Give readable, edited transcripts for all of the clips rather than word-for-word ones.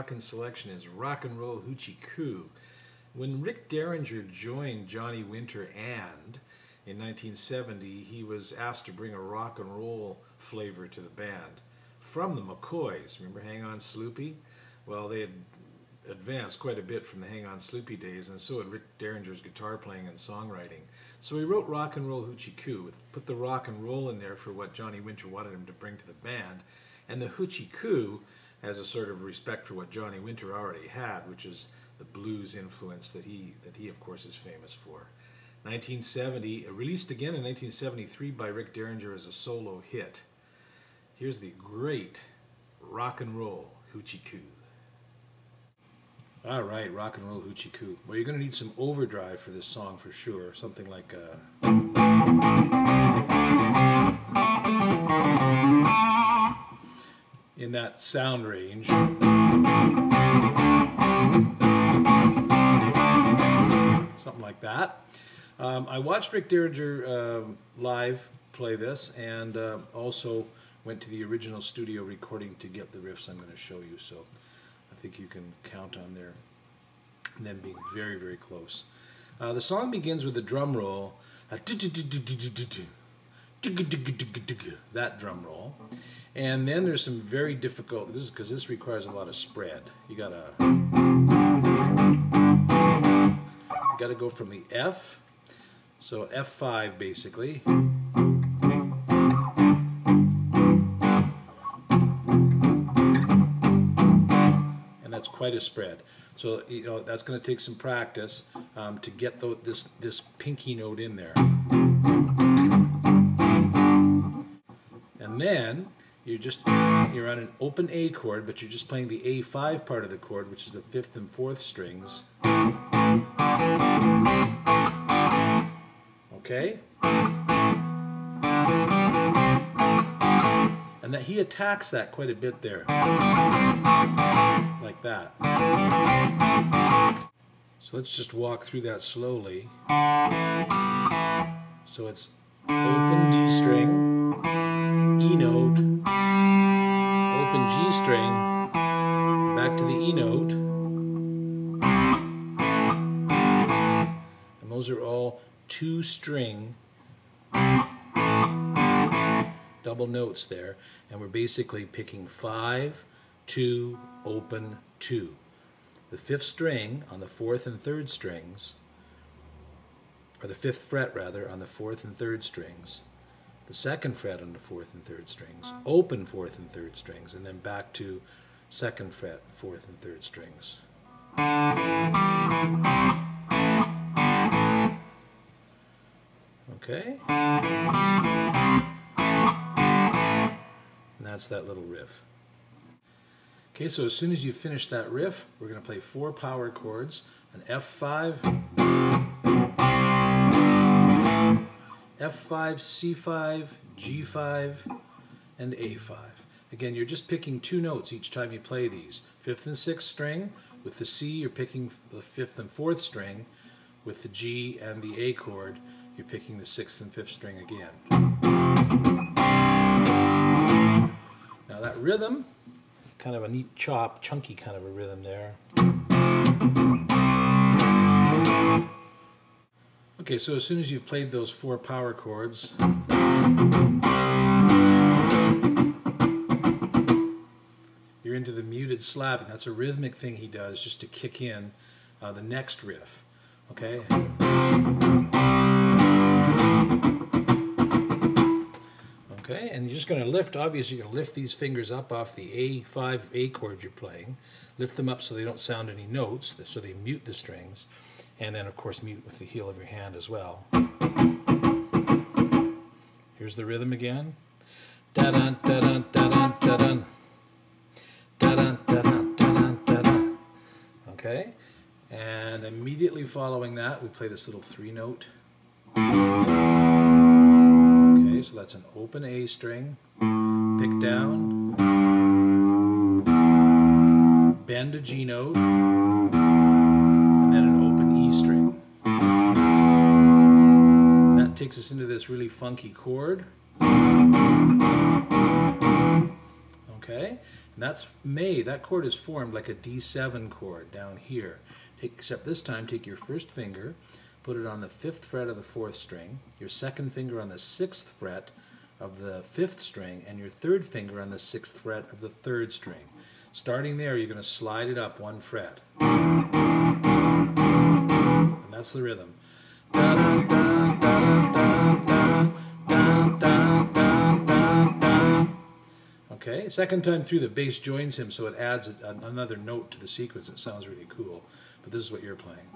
rockin' selection is Rock and Roll Hoochie Coo. When Rick Derringer joined Johnny Winter and in 1970, he was asked to bring a rock and roll flavor to the band from the McCoys. Remember Hang On Sloopy? Well, they had advanced quite a bit from the Hang On Sloopy days, and so had Rick Derringer's guitar playing and songwriting. So he wrote Rock and Roll Hoochie Coo, put the rock and roll in there for what Johnny Winter wanted him to bring to the band, and the Hoochie Coo has a sort of respect for what Johnny Winter already had, which is the blues influence that he of course is famous for. 1970, released again in 1973 by Rick Derringer as a solo hit. Here's the great Rock and Roll Hoochie Coo. All right, Rock and Roll Hoochie Coo. Well, you're going to need some overdrive for this song for sure. Something like in that sound range. Something like that. I watched Rick Derringer live play this, and also went to the original studio recording to get the riffs I'm going to show you. So I think you can count on them being very, very close. The song begins with a drum roll, that drum roll, and then there's some very difficult, because this requires a lot of spread. You gotta go from the F, so F5 basically, and that's quite a spread. So you know that's going to take some practice to get this pinky note in there, and then you're on an open A chord, but you're just playing the A5 part of the chord, which is the 5th and 4th strings. Okay? And that he attacks that quite a bit there. Like that. So let's just walk through that slowly. So it's open D string, E note, open G string, back to the E note. And those are all 2-string double notes there, and we're basically picking 5, 2, open, 2. The 5th string on the 4th and 3rd strings, or the 5th fret rather, on the 4th and 3rd strings, the 2nd fret on the 4th and 3rd strings, open 4th and 3rd strings, and then back to 2nd fret, 4th and 3rd strings. Okay? And that's that little riff. Okay, so as soon as you finish that riff, we're going to play 4 power chords, an F5, F5, C5, G5, and A5. Again, you're just picking 2 notes each time you play these. 5th and 6th string. With the C, you're picking the 5th and 4th string. With the G and the A chord, you're picking the 6th and 5th string again. Now that rhythm, kind of a neat chop, chunky kind of a rhythm there. Okay, so as soon as you've played those 4 power chords, you're into the muted slapping. That's a rhythmic thing he does just to kick in the next riff. Okay? Okay, and you're just going to lift, obviously you're going to lift these fingers up off the A5 A chord you're playing. Lift them up so they don't sound any notes, so they mute the strings. And then of course mute with the heel of your hand as well. Here's the rhythm again. Da-dun, da-dun, da-dun, da-dun. Da-dun, da-dun, da-dun, da-dun. Okay, and immediately following that we play this little 3-note. Okay, so that's an open A string, pick down, bend a G note, and then an open E string. And that takes us into this really funky chord. Okay, and that's made, that chord is formed like a D7 chord down here. Except this time, take your first finger, put it on the 5th fret of the 4th string, your second finger on the 6th fret of the 5th string, and your third finger on the 6th fret of the 3rd string. Starting there, you're going to slide it up 1 fret. And that's the rhythm. Da, da, da, da, da, da, da, da, da, da, da. Okay, second time through, the bass joins him, so it adds another note to the sequence. It sounds really cool. But this is what you're playing.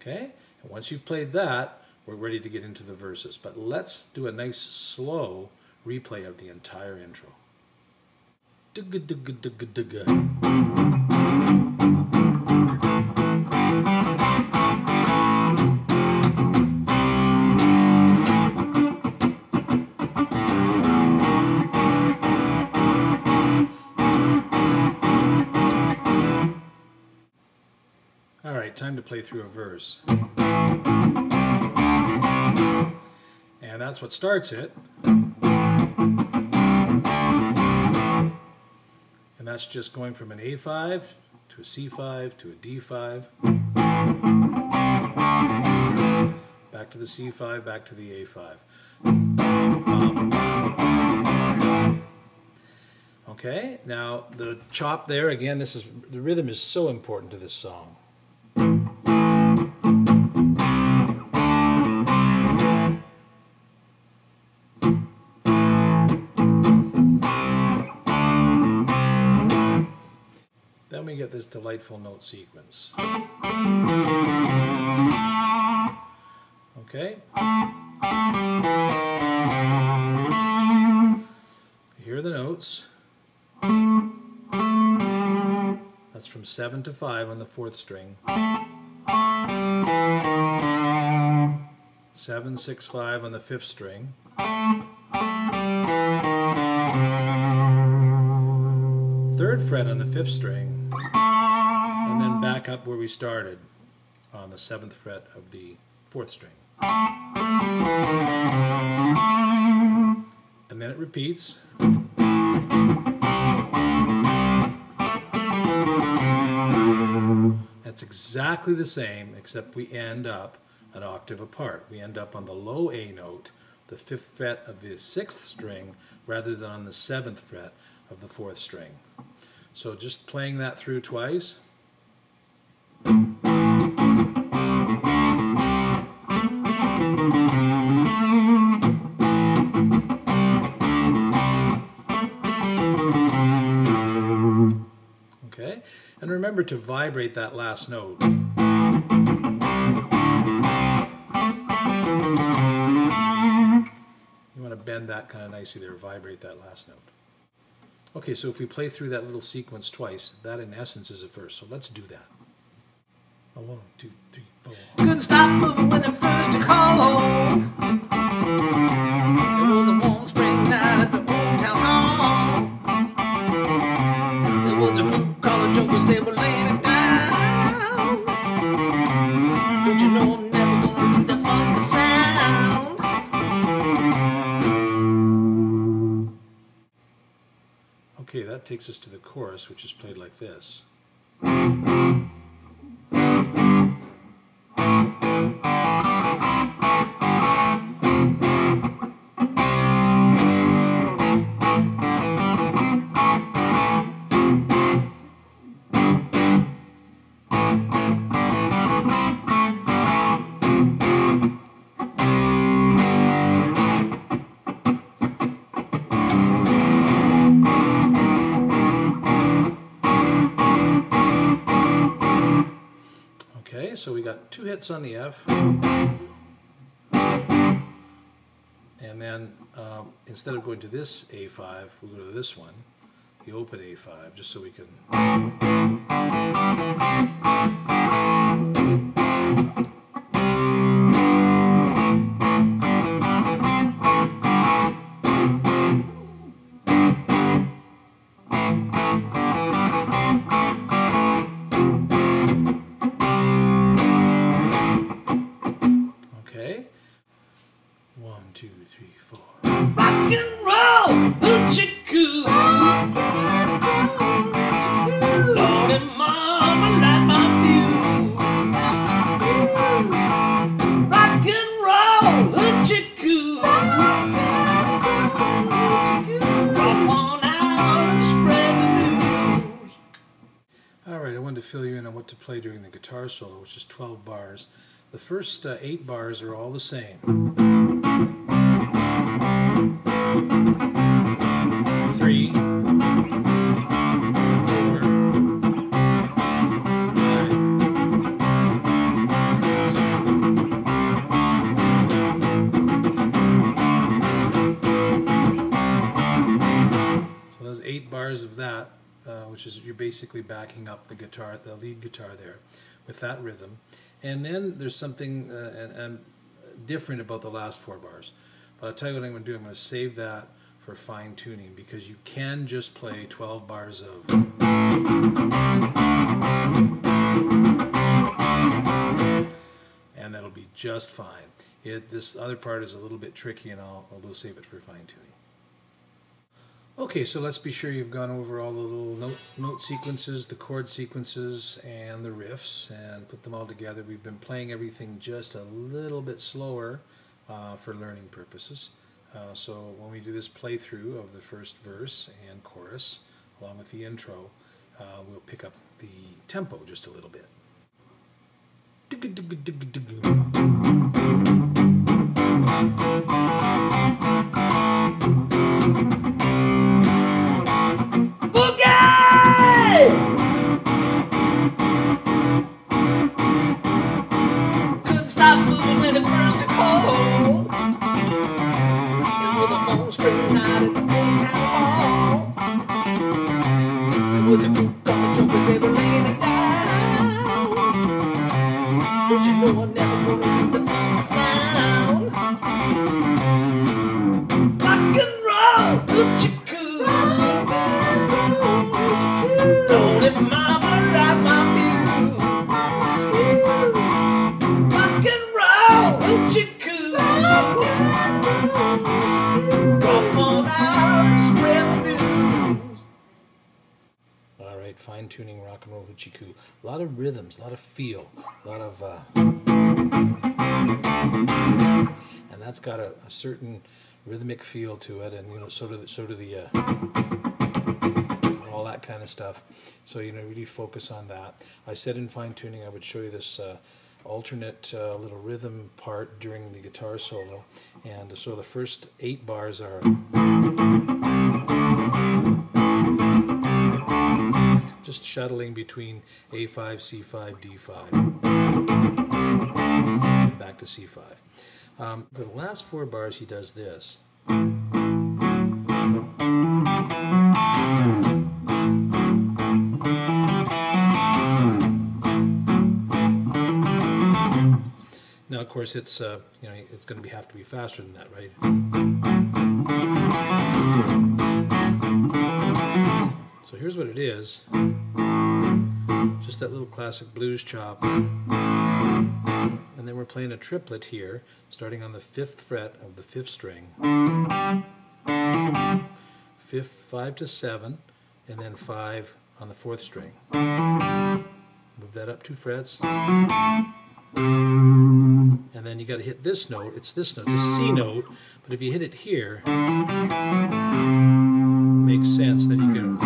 Okay, and once you've played that, we're ready to get into the verses. But let's do a nice slow replay of the entire intro. All right, time to play through a verse. And that's what starts it. And that's just going from an A5 to a C5 to a D5. Back to the C5, back to the A5. Okay, now the chop there, again, this is, the rhythm is so important to this song. Then we get this delightful note sequence. Okay. You hear the notes. That's from 7 to 5 on the 4th string. 7, 6, 5 on the 5th string. 3rd fret on the 5th string, and then back up where we started on the 7th fret of the 4th string. And then it repeats. That's exactly the same, except we end up an octave apart. We end up on the low A note, the 5th fret of the 6th string, rather than on the 7th fret of the 4th string. So just playing that through twice. Okay, and remember to vibrate that last note. You want to bend that kind of nicely there, vibrate that last note. Okay, so if we play through that little sequence twice, that in essence is a verse. So let's do that. 1, 2, 3, 4. Couldn't stop moving when it first took hold. It was a warm spring night at the old town hall. There was a blue collar jokers, they were laying it down. Don't you know I'm never gonna lose that funky sound? Okay, that takes us to the chorus, which is played like this. Okay, so we got 2 hits on the F, and then instead of going to this A5, we'll go to this one, the open A5, just so we can. Alright, I wanted to fill you in on what to play during the guitar solo, which is 12 bars. The first 8 bars are all the same. 3, 4, 5, 6. So those 8 bars of that, which is you're basically backing up the guitar, the lead guitar there, with that rhythm. And then there's something different about the last 4 bars. But I'll tell you what I'm going to do. I'm going to save that for fine tuning, because you can just play 12 bars of. And that'll be just fine. This other part is a little bit tricky, and we'll save it for fine tuning. Okay, so let's be sure you've gone over all the little note sequences, the chord sequences, and the riffs, and put them all together. We've been playing everything just a little bit slower for learning purposes. So when we do this playthrough of the first verse and chorus, along with the intro, we'll pick up the tempo just a little bit. Couldn't stop moving when it first took hold. It was a long spring night at the old town hall. There was a group of jokers, they were laying it down. Don't you know I'm never gonna lose the funky sound? Rock and roll, hoochie coo. Don't let mama like my views. Rock and roll, hoochie coo. Come on out and spread the news. Alright, fine-tuning rock and roll hoochie coo. A lot of rhythms, a lot of feel, a lot of and that's got a certain rhythmic feel to it, and so do the all that kind of stuff. So really focus on that. I said in fine-tuning I would show you this alternate little rhythm part during the guitar solo, and so the first 8 bars are just shuttling between A5, C5, D5, and back to C5. For the last 4 bars he does this. Now, of course, it's it's going to have to be faster than that, right? So here's what it is. Just that little classic blues chop. And then we're playing a triplet here, starting on the 5th fret of the 5th string. 5 to 7, and then 5 on the 4th string. Move that up 2 frets. And then you got to hit this note. It's this note. It's a C note, but if you hit it here, it makes sense. Then you go.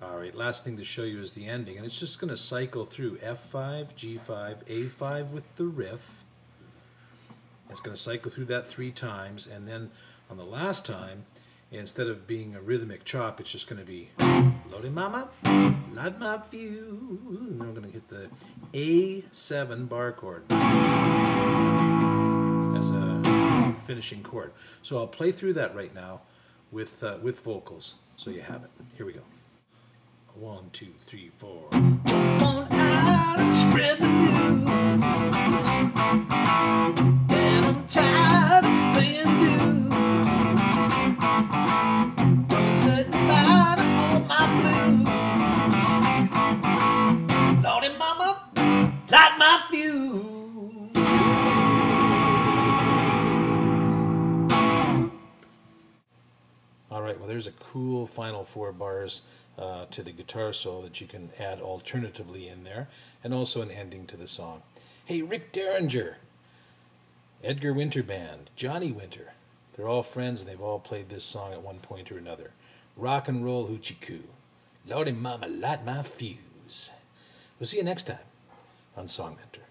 All right. Last thing to show you is the ending, and it's just going to cycle through F5, G5, A5 with the riff. It's going to cycle through that 3 times, and then on the last time, instead of being a rhythmic chop, it's just going to be Lordy Mama, light my view. And then we're going to hit the A7 bar chord as a finishing chord. So I'll play through that right now with vocals, so you have it. Here we go. 1, 2, 3, 4. Come on out and spread the news. And I'm tired of paying dues. Don't set fire on my blues. Lordy mama, light my fuse. All right, well, there's a cool final 4 bars to the guitar solo that you can add alternatively in there, and also an ending to the song. Hey, Rick Derringer, Edgar Winter Band, Johnny Winter. They're all friends and they've all played this song at one point or another. Rock and roll hoochie coo. Lordy mama, light my fuse. We'll see you next time on Song Mentor.